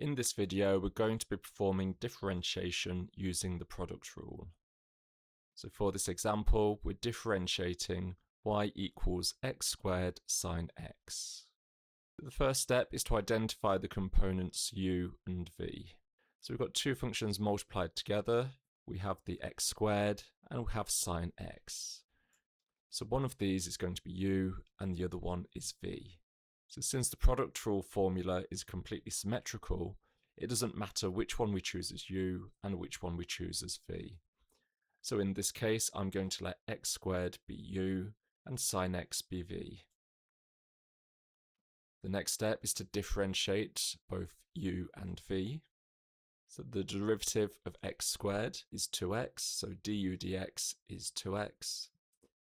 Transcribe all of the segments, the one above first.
In this video, we're going to be performing differentiation using the product rule. So for this example, we're differentiating y equals x squared sine x. The first step is to identify the components u and v. So we've got two functions multiplied together. We have the x squared and we have sine x. So one of these is going to be u and the other one is v. So since the product rule formula is completely symmetrical, it doesn't matter which one we choose as u and which one we choose as v. So in this case, I'm going to let x squared be u and sine x be v. The next step is to differentiate both u and v. So the derivative of x squared is 2x, so du dx is 2x.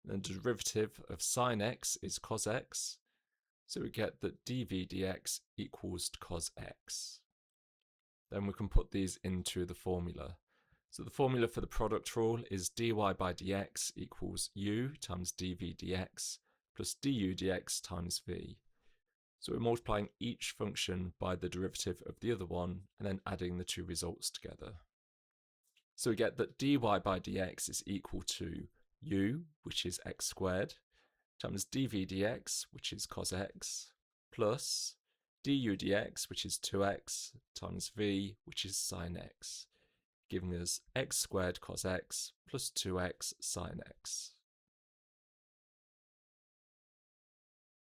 The derivative of sine x is cos x, so we get that dv dx equals cos x. Then we can put these into the formula. So the formula for the product rule is dy by dx equals u times dv dx plus du dx times v. So we're multiplying each function by the derivative of the other one and then adding the two results together. So we get that dy by dx is equal to u, which is x squared, times dv dx, which is cos x, plus du dx, which is 2x, times v, which is sine x, giving us x squared cos x plus 2x sine x.